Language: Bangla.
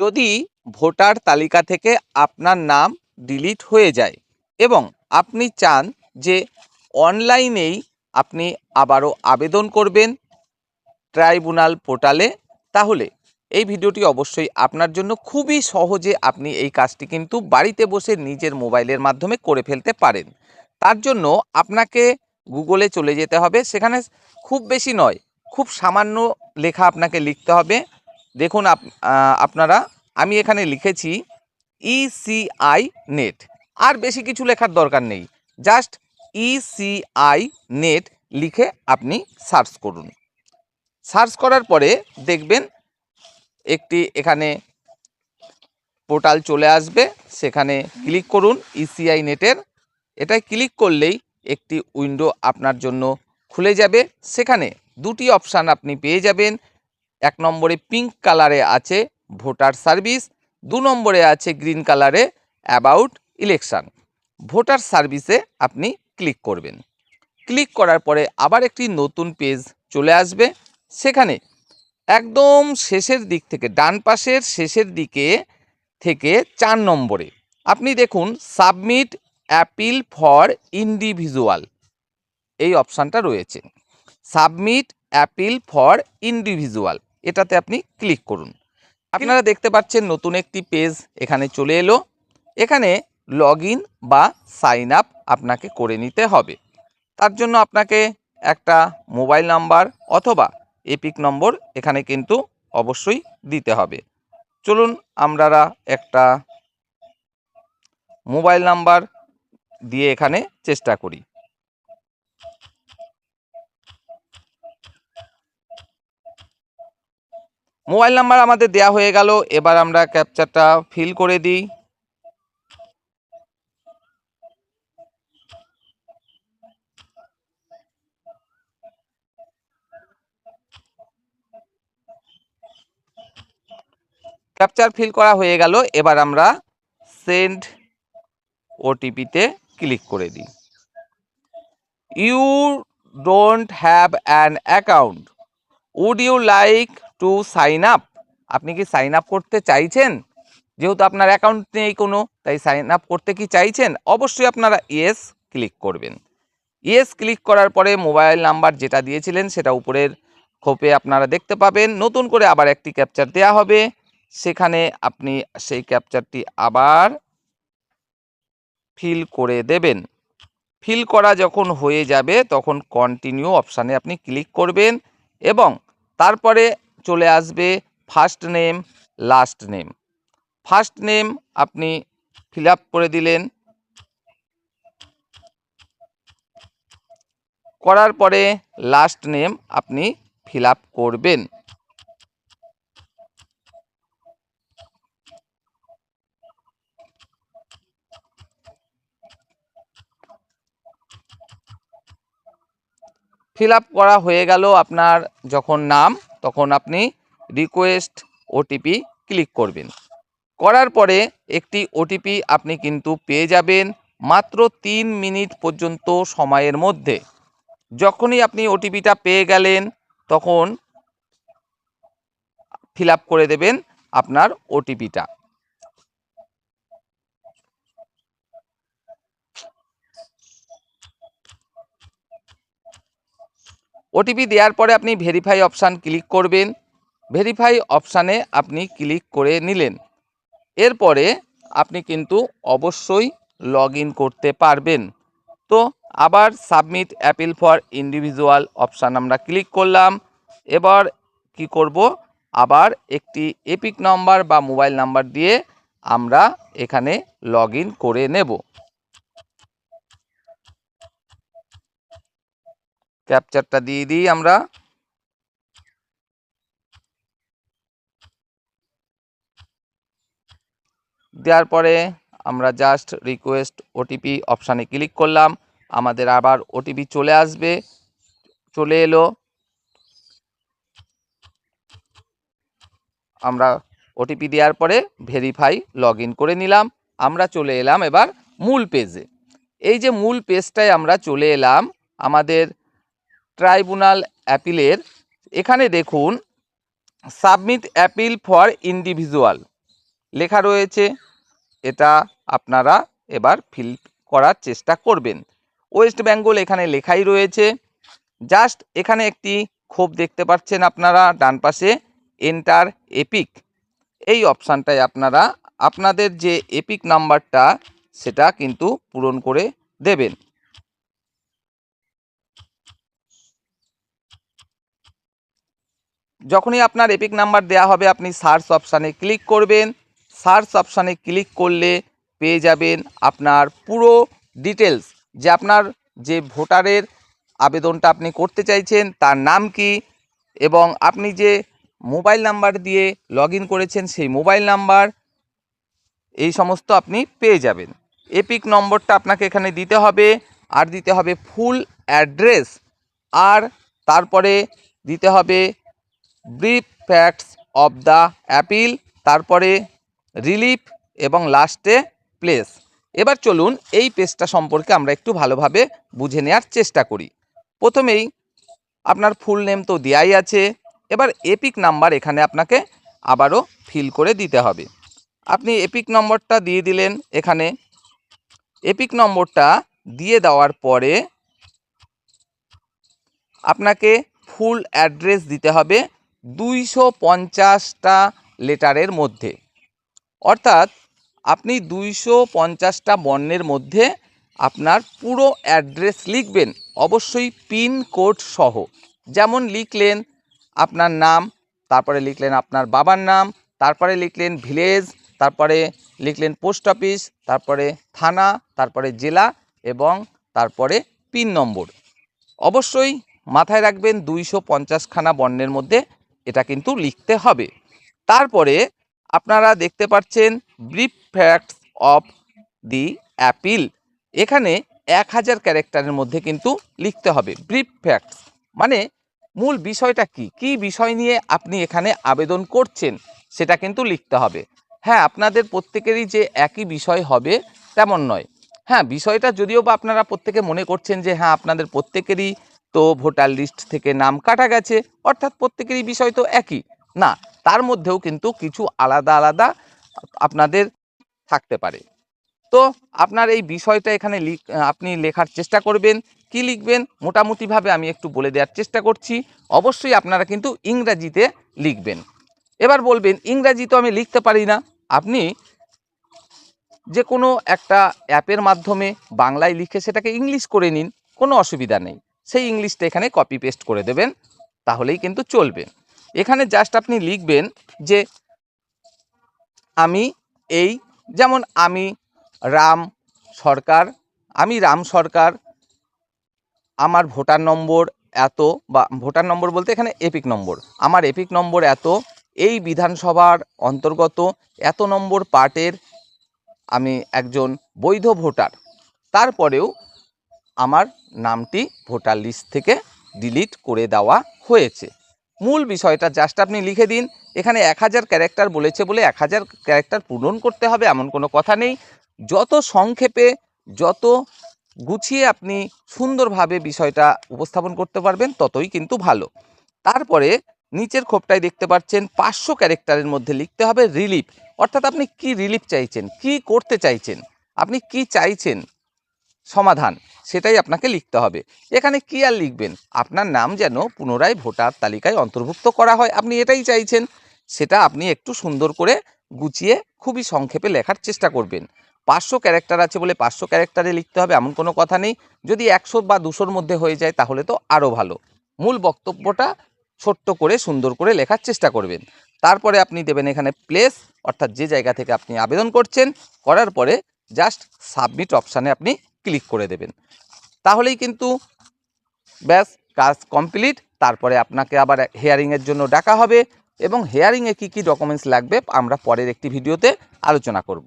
যদি ভোটার তালিকা থেকে আপনার নাম ডিলিট হয়ে যায় এবং আপনি চান যে অনলাইনেই আপনি আবারও আবেদন করবেন ট্রাইব্যুনাল পোর্টালে, তাহলে এই ভিডিওটি অবশ্যই আপনার জন্য। খুবই সহজে আপনি এই কাজটি কিন্তু বাড়িতে বসে নিজের মোবাইলের মাধ্যমে করে ফেলতে পারেন। তার জন্য আপনাকে গুগলে চলে যেতে হবে। সেখানে খুব বেশি নয়, খুব সামান্য লেখা আপনাকে লিখতে হবে। দেখুন আপনারা, আমি এখানে লিখেছি ইসিআই নেট। আর বেশি কিছু লেখার দরকার নেই, জাস্ট ইসিআই নেট লিখে আপনি সার্চ করুন। সার্চ করার পরে দেখবেন একটি এখানে পোর্টাল চলে আসবে, সেখানে ক্লিক করুন ইসিআই নেটের। এটাই ক্লিক করলেই একটি উইন্ডো আপনার জন্য খুলে যাবে। সেখানে দুটি অপশান আপনি পেয়ে যাবেন। এক নম্বরে পিঙ্ক কালারে আছে ভোটার সার্ভিস, 2 নম্বরে আছে গ্রিন কালারে অ্যাবাউট ইলেকশন। ভোটার সার্ভিসে আপনি ক্লিক করবেন। ক্লিক করার পরে আবার একটি নতুন পেজ চলে আসবে। সেখানে একদম শেষের দিক থেকে, ডান পাশের শেষের দিকে থেকে 4 নম্বরে আপনি দেখুন সাবমিট অ্যাপিল ফর ইন্ডিভিজুয়াল, এই অপশানটা রয়েছে। সাবমিট অ্যাপিল ফর ইন্ডিভিজুয়াল, এটাতে আপনি ক্লিক করুন। আপনারা দেখতে পাচ্ছেন নতুন একটি পেজ এখানে চলে এলো। এখানে লগ ইন বা সাইন আপ আপনাকে করে নিতে হবে। তার জন্য আপনাকে একটা মোবাইল নাম্বার অথবা এপিক নম্বর এখানে কিন্তু অবশ্যই দিতে হবে। চলুন আমরা একটা মোবাইল নাম্বার দিয়ে এখানে চেষ্টা করি। মোবাইল নাম্বার আমাদের দেয়া হয়ে গেল। এবার আমরা ক্যাপচারটা ফিল করে দিই। ক্যাপচার ফিল করা হয়ে গেল। এবার আমরা সেন্ড ওটিপিতে ক্লিক করে দিই। You don't have an account, would you like to sign up? আপনি কি সাইন আপ করতে চাইছেন? যেহেতু আপনার অ্যাকাউন্ট নেই কোনো, তাই সাইন আপ করতে কি চাইছেন? অবশ্যই আপনারা ইয়েস ক্লিক করবেন। ইয়েস ক্লিক করার পরে মোবাইল নাম্বার যেটা দিয়েছিলেন সেটা উপরের খোপে আপনারা দেখতে পাবেন। নতুন করে আবার একটি ক্যাপচার দেওয়া হবে, সেখানে আপনি সেই ক্যাপচারটি আবার ফিল করে দেবেন। ফিল করা যখন হয়ে যাবে তখন কন্টিনিউ অপশানে আপনি ক্লিক করবেন এবং তারপরে চলে আসবে first name, last name. First name আপনি ফিল আপ করে দিলেন, করার পরে লাস্ট নেম আপনি ফিল আপ করবেন। ফিল আপ করা হয়ে গেল আপনার যখন নাম, তখন আপনি রিকোয়েস্ট ওটিপি ক্লিক করবেন। করার পরে একটি ওটিপি আপনি কিন্তু পেয়ে যাবেন মাত্র 3 মিনিট পর্যন্ত সময়ের মধ্যে। যখনই আপনি ওটিপিটা পেয়ে গেলেন তখন ফিল আপ করে দেবেন আপনার ওটিপিটা। ওটিপি দেওয়ার পরে আপনি ভেরিফাই অপশান ক্লিক করবেন। ভেরিফাই অপশানে আপনি ক্লিক করে নিলেন। এরপরে আপনি কিন্তু অবশ্যই লগ ইন করতে পারবেন। তো আবার submit appeal for individual option আমরা ক্লিক করলাম। এবার কি করব, আবার একটি এপিক নাম্বার বা মোবাইল নাম্বার দিয়ে আমরা এখানে লগ ইন করে নেব। ক্যাপচারটা দিয়ে দিই আমরা। দেওয়ার পরে আমরা জাস্ট রিকোয়েস্ট ওটিপি অপশানে ক্লিক করলাম। আমাদের আবার ওটিপি চলে আসবে, চলে এলো। আমরা ওটিপি দেওয়ার পরে ভেরিফাই লগ ইন করে নিলাম। আমরা চলে এলাম এবার মূল পেজে। এই যে মূল পেজটায় আমরা চলে এলাম আমাদের ট্রাইব্যুনাল অ্যাপিলের। এখানে দেখুন সাবমিট অ্যাপিল ফর ইন্ডিভিজুয়াল, লেখা রয়েছে, এটা আপনারা এবার ফিল করার চেষ্টা করবেন। ওয়েস্ট বেঙ্গল এখানে লেখাই রয়েছে। জাস্ট এখানে একটি ক্ষোভ দেখতে পাচ্ছেন আপনারা ডান পাশে, এন্টার এপিক। এই অপশানটায় আপনারা আপনাদের যে এপিক নাম্বারটা সেটা কিন্তু পূরণ করে দেবেন। যখনই আপনার এপিক নাম্বার দেয়া হবে আপনি সার্চ অপশানে ক্লিক করবেন। সার্চ অপশানে ক্লিক করলে পেয়ে যাবেন আপনার পুরো ডিটেলস, যে আপনার যে ভোটারের আবেদনটা আপনি করতে চাইছেন তার নাম কি, এবং আপনি যে মোবাইল নাম্বার দিয়ে লগ ইন করেছেন সেই মোবাইল নাম্বার, এই সমস্ত আপনি পেয়ে যাবেন। এপিক নম্বরটা আপনাকে এখানে দিতে হবে, আর দিতে হবে ফুল অ্যাড্রেস, আর তারপরে দিতে হবে brief facts of the appeal, তারপরে রিলিফ এবং লাস্টে প্লেস। এবার চলুন এই পেজটা সম্পর্কে আমরা একটু ভালোভাবে বুঝে নেওয়ার চেষ্টা করি। প্রথমেই আপনার ফুল নেম তো দেয়াই আছে, এবার এপিক নাম্বার এখানে আপনাকে আবারও ফিল করে দিতে হবে। আপনি এপিক নম্বরটা দিয়ে দিলেন। এখানে এপিক নম্বরটা দিয়ে দেওয়ার পরে আপনাকে ফুল অ্যাড্রেস দিতে হবে 250টা লেটারের মধ্যে, অর্থাৎ আপনি 250টা বর্ণের মধ্যে আপনার পুরো অ্যাড্রেস লিখবেন, অবশ্যই পিন কোড সহ। যেমন লিখলেন আপনার নাম, তারপরে লিখলেন আপনার বাবার নাম, তারপরে লিখলেন ভিলেজ, তারপরে লিখলেন পোস্ট অফিস, তারপরে থানা, তারপরে জেলা এবং তারপরে পিন নম্বর। অবশ্যই মাথায় রাখবেন 250খানা বর্ণের মধ্যে এটা কিন্তু লিখতে হবে। তারপরে আপনারা দেখতে পাচ্ছেন brief facts of the appeal, এখানে 1000 ক্যারেক্টারের মধ্যে কিন্তু লিখতে হবে। ব্রিফ ফ্যাক্টস মানে মূল বিষয়টা কি বিষয় নিয়ে আপনি এখানে আবেদন করছেন সেটা কিন্তু লিখতে হবে। হ্যাঁ, আপনাদের প্রত্যেকেরই যে একই বিষয় হবে তেমন নয়। হ্যাঁ, বিষয়টা যদিও বা আপনারা প্রত্যেকে মনে করছেন যে হ্যাঁ আপনাদের প্রত্যেকেরই তো ভোটার লিস্ট থেকে নাম কাটা গেছে, অর্থাৎ প্রত্যেকেরই বিষয় তো একই না, তার মধ্যেও কিন্তু কিছু আলাদা আলাদা আপনাদের থাকতে পারে। তো আপনার এই বিষয়টা এখানে আপনি লেখার চেষ্টা করবেন। কি লিখবেন মোটামুটিভাবে আমি একটু বলে দেওয়ার চেষ্টা করছি। অবশ্যই আপনারা কিন্তু ইংরাজিতে লিখবেন। এবার বলবেন ইংরাজি তো আমি লিখতে পারি না, আপনি যে কোনো একটা অ্যাপের মাধ্যমে বাংলায় লিখে সেটাকে ইংলিশ করে নিন, কোনো অসুবিধা নেই। সেই ইংলিশটা এখানে কপি পেস্ট করে দেবেন, তাহলেই কিন্তু চলবে। এখানে জাস্ট আপনি লিখবেন যে আমি এই, যেমন আমি রাম সরকার, আমি রাম সরকার, আমার ভোটার নম্বর এত, বা ভোটার নম্বর বলতে এখানে এপিক নম্বর, আমার এপিক নম্বর এত, এই বিধানসভার অন্তর্গত এত নম্বর পার্টের আমি একজন বৈধ ভোটার, তারপরেও আমার নামটি ভোটার লিস্ট থেকে ডিলিট করে দেওয়া হয়েছে। মূল বিষয়টা জাস্ট আপনি লিখে দিন। এখানে 1000 ক্যারেক্টার বলেছে বলে 1000 ক্যারেক্টার পূরণ করতে হবে এমন কোনো কথা নেই। যত সংক্ষেপে, যত গুছিয়ে আপনি সুন্দরভাবে বিষয়টা উপস্থাপন করতে পারবেন ততই কিন্তু ভালো। তারপরে নিচের খোপটায় দেখতে পাচ্ছেন 500 ক্যারেক্টারের মধ্যে লিখতে হবে রিলিফ, অর্থাৎ আপনি কি রিলিফ চাইছেন, কি করতে চাইছেন, আপনি কি চাইছেন সমাধান, সেটাই আপনাকে লিখতে হবে। এখানে কি আর লিখবেন, আপনার নাম যেন পুনরায় ভোটার তালিকায় অন্তর্ভুক্ত করা হয়, আপনি এটাই চাইছেন। সেটা আপনি একটু সুন্দর করে গুছিয়ে খুবই সংক্ষেপে লেখার চেষ্টা করবেন। 500 ক্যারেক্টার আছে বলে 500 ক্যারেক্টারে লিখতে হবে এমন কোনো কথা নেই। যদি 100 বা 200-র মধ্যে হয়ে যায় তাহলে তো আরও ভালো। মূল বক্তব্যটা ছোট্ট করে সুন্দর করে লেখার চেষ্টা করবেন। তারপরে আপনি দেবেন এখানে প্লেস, অর্থাৎ যে জায়গা থেকে আপনি আবেদন করছেন, করার পরে জাস্ট সাবমিট অপশানে আপনি ক্লিক করে দেবেন, তাহলেই কিন্তু ব্যাস কাজ কমপ্লিট। তারপরে আপনাকে আবার হিয়ারিংয়ের জন্য ডাকা হবে, এবং হিয়ারিংয়ে কী কী ডকুমেন্টস লাগবে আমরা পরের একটি ভিডিওতে আলোচনা করব।